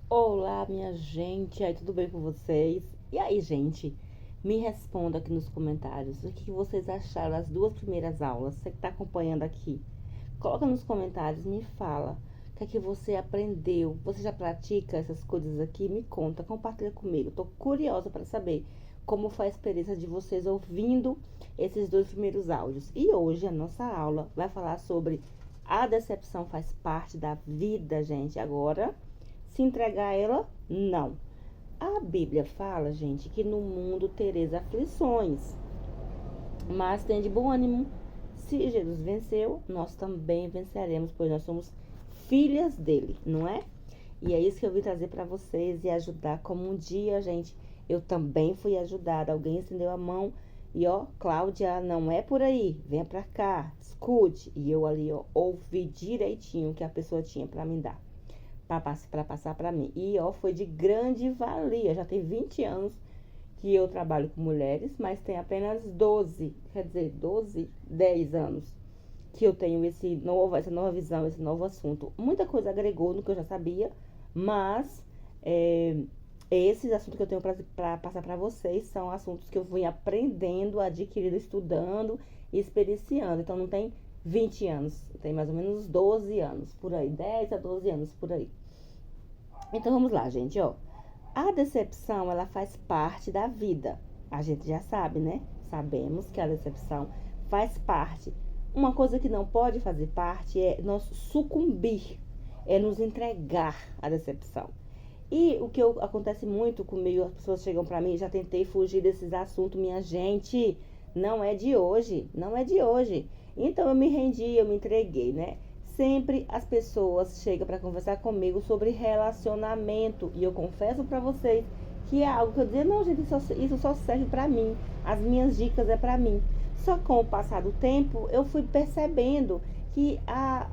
Olá, minha gente, aí tudo bem com vocês? E aí, gente, me responda aqui nos comentários o que vocês acharam das duas primeiras aulas. Você que está acompanhando aqui, coloca nos comentários, me fala o que é que você aprendeu. Você já pratica essas coisas aqui? Me conta, compartilha comigo. Tô curiosa para saber como foi a experiência de vocês ouvindo esses dois primeiros áudios. E hoje a nossa aula vai falar sobre a decepção faz parte da vida, gente. Agora se entregar a ela, não. A Bíblia fala, gente, que no mundo tereis aflições, mas tem de bom ânimo. Se Jesus venceu, nós também venceremos, pois nós somos filhas dele, não é? E é isso que eu vim trazer para vocês e ajudar. Como um dia, gente, eu também fui ajudada. Alguém estendeu a mão e, ó, Cláudia, não é por aí, venha pra cá, escute. E eu ali, ó, ouvi direitinho o que a pessoa tinha para me dar, para passar para mim. E ó, foi de grande valia. Já tem 20 anos que eu trabalho com mulheres, mas tem apenas 12, quer dizer, 12, 10 anos que eu tenho essa nova visão, esse novo assunto. Muita coisa agregou no que eu já sabia, mas esses assuntos que eu tenho para passar para vocês são assuntos que eu fui aprendendo, adquirindo, estudando e experienciando. Então não tem 20 anos, tem mais ou menos 12 anos por aí, 10 a 12 anos por aí. Então vamos lá, gente, ó. A decepção, ela faz parte da vida. A gente já sabe, né? Sabemos que a decepção faz parte. Uma coisa que não pode fazer parte é nós sucumbir, é nos entregar à decepção. E o que acontece muito comigo, as pessoas chegam pra mim, já tentei fugir desses assuntos, minha gente, não é de hoje, não é de hoje. Então eu me rendi, eu me entreguei, né? Sempre as pessoas chegam para conversar comigo sobre relacionamento. E eu confesso para vocês que é algo que eu dizia, não, gente, isso só serve para mim. As minhas dicas é para mim. Só com o passar do tempo, eu fui percebendo que a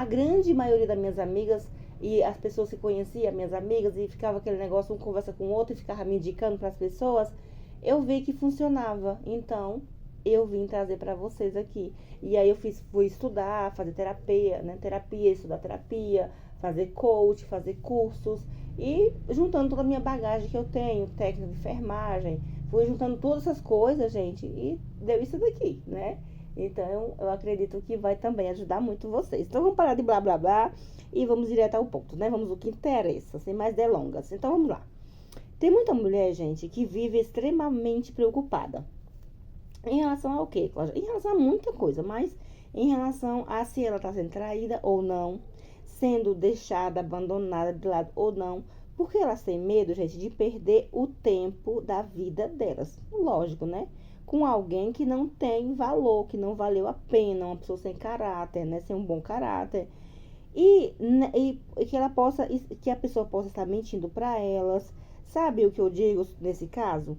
grande maioria das minhas amigas e as pessoas que conheciam, minhas amigas, e ficava aquele negócio, um conversa com o outro e ficava me indicando para as pessoas, eu vi que funcionava. Então, eu vim trazer para vocês aqui. E aí fui estudar, fazer terapia, né? Estudar terapia, fazer coach, fazer cursos. E juntando toda a minha bagagem que eu tenho, técnica de enfermagem, fui juntando todas essas coisas, gente, e deu isso daqui, né? Então, eu acredito que vai também ajudar muito vocês. Então, vamos parar de blá blá blá e vamos direto ao ponto, né? Vamos ao que interessa, sem mais delongas. Então, vamos lá. Tem muita mulher, gente, que vive extremamente preocupada. Em relação ao quê, Cláudia? Em relação a muita coisa, mas em relação a se ela está sendo traída ou não, sendo deixada, abandonada de lado ou não, porque elas têm medo, gente, de perder o tempo da vida delas. Lógico, né? Com alguém que não tem valor, que não valeu a pena, uma pessoa sem caráter, né? Sem um bom caráter. E que ela possa, que a pessoa possa estar mentindo para elas. Sabe o que eu digo nesse caso?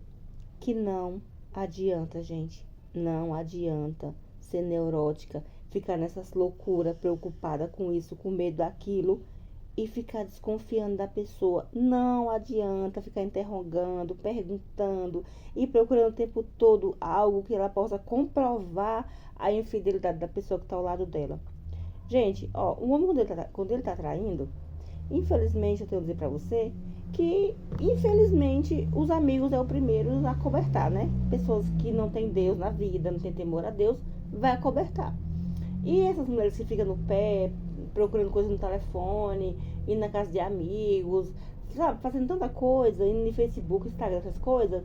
Que não adianta, gente. Não adianta ser neurótica, ficar nessas loucuras, preocupada com isso, com medo daquilo e ficar desconfiando da pessoa. Não adianta ficar interrogando, perguntando e procurando o tempo todo algo que ela possa comprovar a infidelidade da pessoa que está ao lado dela. Gente, ó, o homem quando ele tá traindo, infelizmente eu tenho que dizer pra você que, infelizmente, os amigos é o primeiro a cobertar, né? Pessoas que não tem Deus na vida, não tem temor a Deus, vai acobertar. E essas mulheres que ficam no pé, procurando coisa no telefone, indo na casa de amigos, sabe, fazendo tanta coisa, indo no Facebook, Instagram, essas coisas,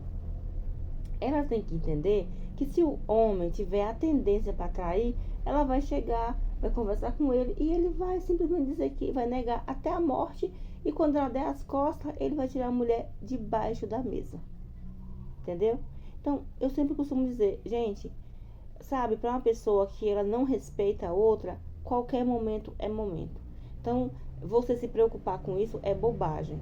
elas têm que entender que se o homem tiver a tendência para trair, ela vai chegar, vai conversar com ele e ele vai simplesmente dizer que vai negar até a morte. E quando ela der as costas, ele vai tirar a mulher debaixo da mesa. Entendeu? Então, eu sempre costumo dizer, gente, sabe, para uma pessoa que ela não respeita a outra, qualquer momento é momento. Então, você se preocupar com isso é bobagem.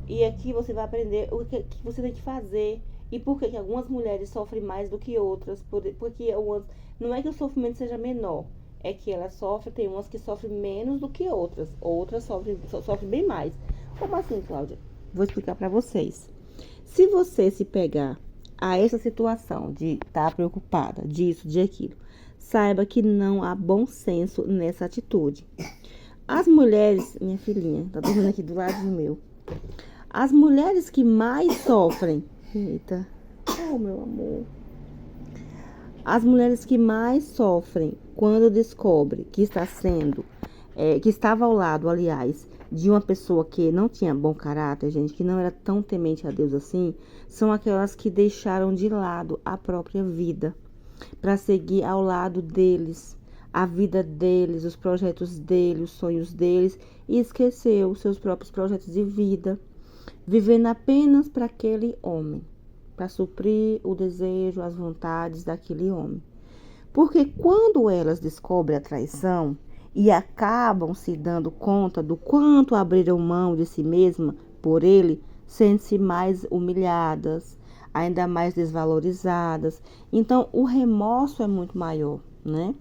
E aqui você vai aprender o que você tem que fazer e por que algumas mulheres sofrem mais do que outras, porque umas, não é que o sofrimento seja menor, é que elas sofrem, tem umas que sofrem menos do que outras sofrem bem mais. Como assim, Cláudia? Vou explicar para vocês. Se você se pegar a essa situação de estar preocupada, disso, de aquilo, saiba que não há bom senso nessa atitude. As mulheres, minha filhinha, tá dormindo aqui do lado do meu. As mulheres que mais sofrem... Eita, oh meu amor. As mulheres que mais sofrem quando descobre que que estava ao lado, aliás, de uma pessoa que não tinha bom caráter, gente, que não era tão temente a Deus assim, são aquelas que deixaram de lado a própria vida para seguir ao lado deles, a vida deles, os projetos deles, os sonhos deles, e esqueceu os seus próprios projetos de vida, vivendo apenas para aquele homem, para suprir o desejo, as vontades daquele homem. Porque quando elas descobrem a traição e acabam se dando conta do quanto abriram mão de si mesma por ele, sentem-se mais humilhadas, ainda mais desvalorizadas. Então, o remorso é muito maior, né?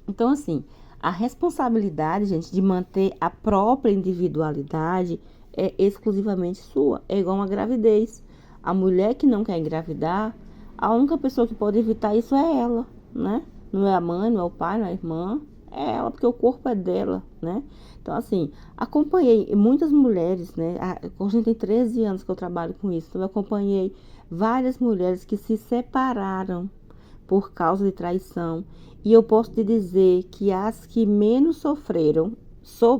Então, assim, a responsabilidade, gente, de manter a própria individualidade é exclusivamente sua. É igual uma gravidez. A mulher que não quer engravidar, a única pessoa que pode evitar isso é ela, né? Não é a mãe, não é o pai, não é a irmã, é ela, porque o corpo é dela, né? Então, assim, acompanhei muitas mulheres, né? Hoje tem 13 anos que eu trabalho com isso, então eu acompanhei várias mulheres que se separaram por causa de traição. E eu posso te dizer que as que menos sofreram,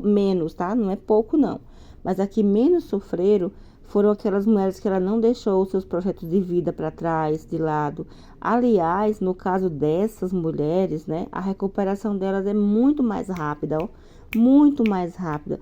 menos, tá? Não é pouco, não. Mas as que menos sofreram foram aquelas mulheres que ela não deixou os seus projetos de vida para trás, de lado. Aliás, no caso dessas mulheres, né? A recuperação delas é muito mais rápida, ó. Muito mais rápida.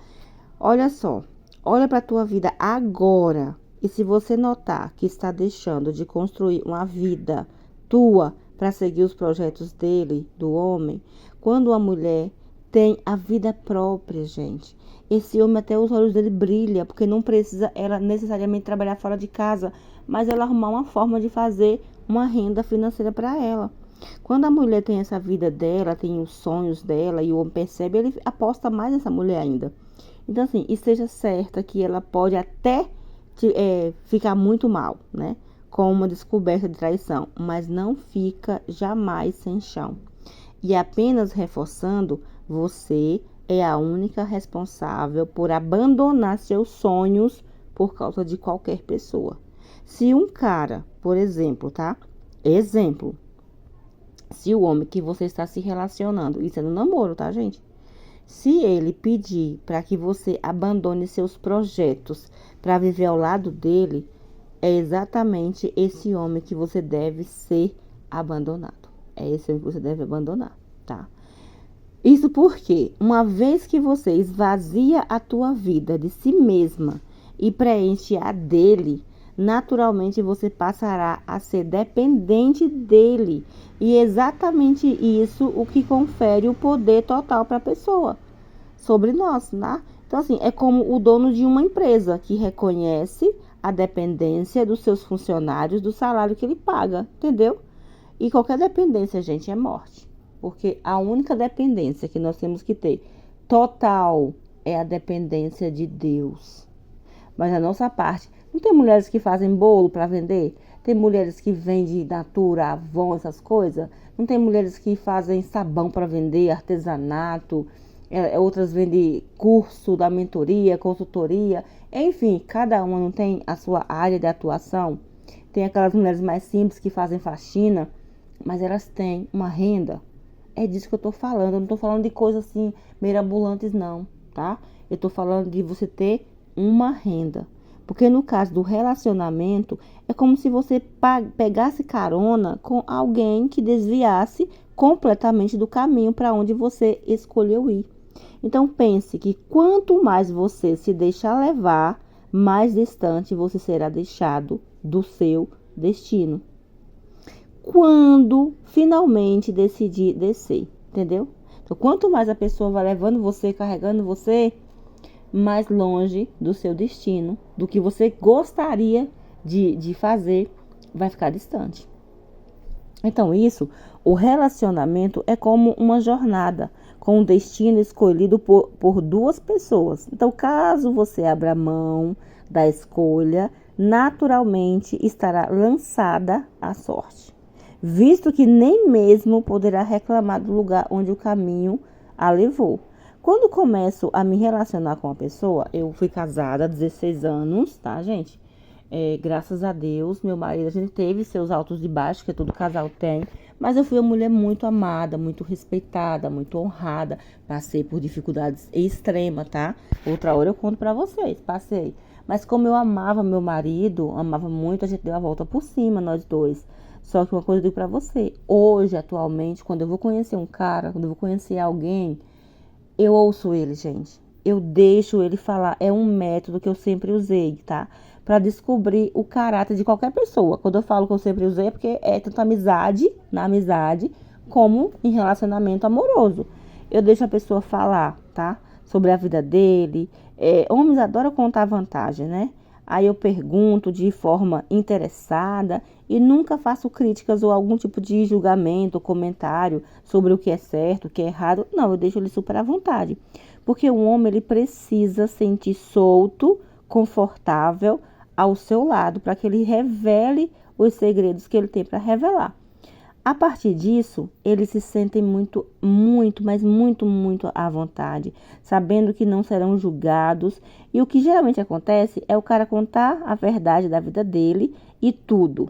Olha só, olha para a tua vida agora. E se você notar que está deixando de construir uma vida tua para seguir os projetos dele, do homem, quando a mulher tem a vida própria, gente, esse homem até os olhos dele brilha, porque não precisa ela necessariamente trabalhar fora de casa, mas ela arrumar uma forma de fazer uma renda financeira para ela. Quando a mulher tem essa vida dela, tem os sonhos dela e o homem percebe, ele aposta mais nessa mulher ainda. Então, assim, esteja certa que ela pode até ficar muito mal, né? Com uma descoberta de traição, mas não fica jamais sem chão. E apenas reforçando, você é a única responsável por abandonar seus sonhos por causa de qualquer pessoa. Se um cara, por exemplo, tá? Exemplo. Se o homem que você está se relacionando, isso é no namoro, tá, gente? Se ele pedir para que você abandone seus projetos para viver ao lado dele, é exatamente esse homem que você deve ser abandonado. É esse homem que você deve abandonar, tá? Isso porque, uma vez que você esvazia a tua vida de si mesma e preenche a dele, naturalmente você passará a ser dependente dele. E é exatamente isso o que confere o poder total para a pessoa sobre nós, né? Então, assim, é como o dono de uma empresa que reconhece a dependência dos seus funcionários, do salário que ele paga, entendeu? E qualquer dependência, gente, é morte. Porque a única dependência que nós temos que ter total é a dependência de Deus. Mas a nossa parte, não tem mulheres que fazem bolo para vender? Tem mulheres que vendem Natura, Avon, essas coisas? Não tem mulheres que fazem sabão para vender, artesanato? Outras vendem curso da mentoria, consultoria, enfim, cada uma não tem a sua área de atuação. Tem aquelas mulheres mais simples que fazem faxina, mas elas têm uma renda. É disso que eu tô falando, eu não tô falando de coisas assim mirabolantes não, tá? Eu tô falando de você ter uma renda. Porque no caso do relacionamento, é como se você pegasse carona com alguém que desviasse completamente do caminho para onde você escolheu ir. Então pense que quanto mais você se deixar levar, mais distante você será deixado do seu destino. Quando finalmente decidir descer, entendeu? Então, quanto mais a pessoa vai levando você, carregando você, mais longe do seu destino, do que você gostaria de fazer, vai ficar distante. Então, o relacionamento é como uma jornada, com um destino escolhido por duas pessoas. Então, caso você abra mão da escolha, naturalmente estará lançada à sorte, visto que nem mesmo poderá reclamar do lugar onde o caminho a levou. Quando começo a me relacionar com uma pessoa, eu fui casada há 16 anos, tá, gente? Graças a Deus, meu marido, a gente teve seus altos e baixos, que todo casal tem, mas eu fui uma mulher muito amada, muito respeitada, muito honrada. Passei por dificuldades extremas, tá? Outra hora eu conto pra vocês, passei. Mas como eu amava meu marido, amava muito, a gente deu a volta por cima, nós dois. Só que uma coisa eu digo pra você, hoje, atualmente, quando eu vou conhecer um cara, quando eu vou conhecer alguém, eu ouço ele, gente. Eu deixo ele falar. É um método que eu sempre usei, tá? Pra descobrir o caráter de qualquer pessoa. Quando eu falo que eu sempre usei, é porque é tanto amizade, na amizade, como em relacionamento amoroso. Eu deixo a pessoa falar, tá? Sobre a vida dele. Homens adoram contar vantagem, né? Aí eu pergunto de forma interessada e nunca faço críticas ou algum tipo de julgamento ou comentário sobre o que é certo, o que é errado. Não, eu deixo ele super à vontade. Porque o homem, ele precisa sentir solto, confortável ao seu lado, para que ele revele os segredos que ele tem para revelar. A partir disso, eles se sentem muito, muito, mas muito, muito à vontade, sabendo que não serão julgados. E o que geralmente acontece é o cara contar a verdade da vida dele e tudo.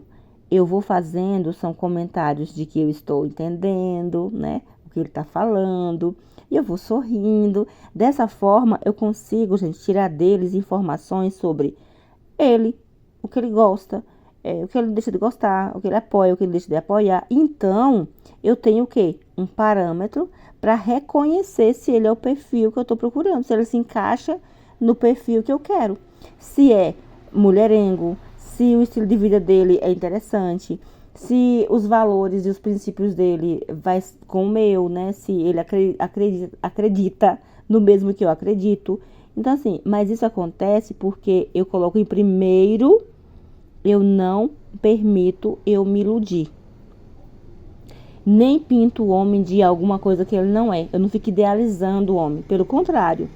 Eu vou fazendo, são comentários de que eu estou entendendo, né, o que ele está falando, e eu vou sorrindo. Dessa forma, eu consigo, gente, tirar deles informações sobre ele, o que ele gosta, o que ele deixa de gostar, o que ele apoia, o que ele deixa de apoiar. Então, eu tenho o quê? Um parâmetro para reconhecer se ele é o perfil que eu estou procurando, se ele se encaixa no perfil que eu quero. Se é mulherengo, se o estilo de vida dele é interessante, se os valores e os princípios dele vai com o meu, né? Se ele acredita no mesmo que eu acredito. Então, assim, mas isso acontece porque eu coloco em primeiro, eu não permito eu me iludir. Nem pinto o homem de alguma coisa que ele não é. Eu não fico idealizando o homem. Pelo contrário,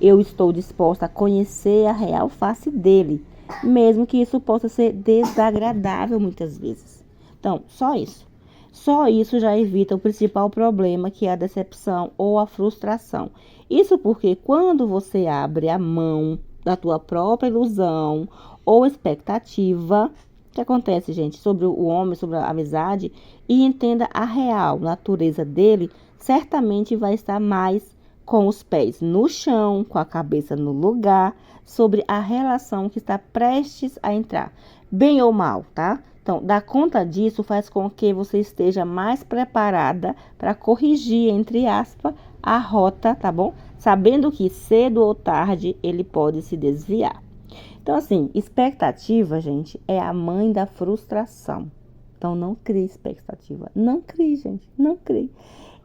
eu estou disposta a conhecer a real face dele, mesmo que isso possa ser desagradável muitas vezes. Então, só isso. Só isso já evita o principal problema, que é a decepção ou a frustração. Isso porque quando você abre a mão da tua própria ilusão ou expectativa, o que acontece, gente, sobre o homem, sobre a amizade, e entenda a real natureza dele, certamente vai estar mais com os pés no chão, com a cabeça no lugar, sobre a relação que está prestes a entrar, bem ou mal, tá? Então, dar conta disso faz com que você esteja mais preparada para corrigir, entre aspas, a rota, tá bom? Sabendo que cedo ou tarde ele pode se desviar. Então, assim, expectativa, gente, é a mãe da frustração. Então, não crie expectativa. Não crie, gente, não crie.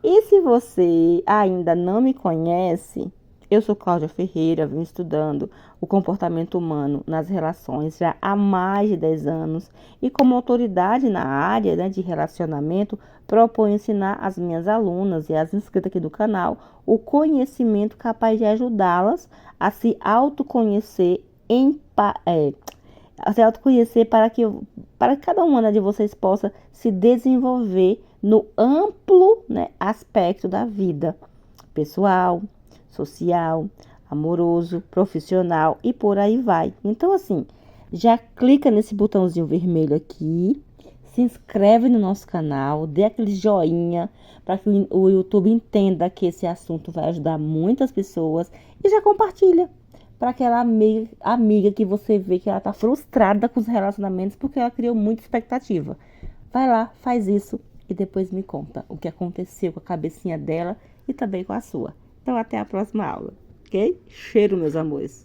E se você ainda não me conhece, eu sou Cláudia Ferreira, venho estudando o comportamento humano nas relações já há mais de 10 anos e como autoridade na área, né, de relacionamento, proponho ensinar às minhas alunas e às inscritas aqui do canal o conhecimento capaz de ajudá-las a se autoconhecer a se autoconhecer para que cada uma de vocês possa se desenvolver no amplo, né, aspecto da vida pessoal, social, amoroso, profissional e por aí vai. Então, assim, já clica nesse botãozinho vermelho aqui, se inscreve no nosso canal, dê aquele joinha para que o YouTube entenda que esse assunto vai ajudar muitas pessoas e já compartilha para aquela amiga que você vê que ela tá frustrada com os relacionamentos porque ela criou muita expectativa. Vai lá, faz isso e depois me conta o que aconteceu com a cabecinha dela e também com a sua. Então, até a próxima aula, ok? Cheiro, meus amores!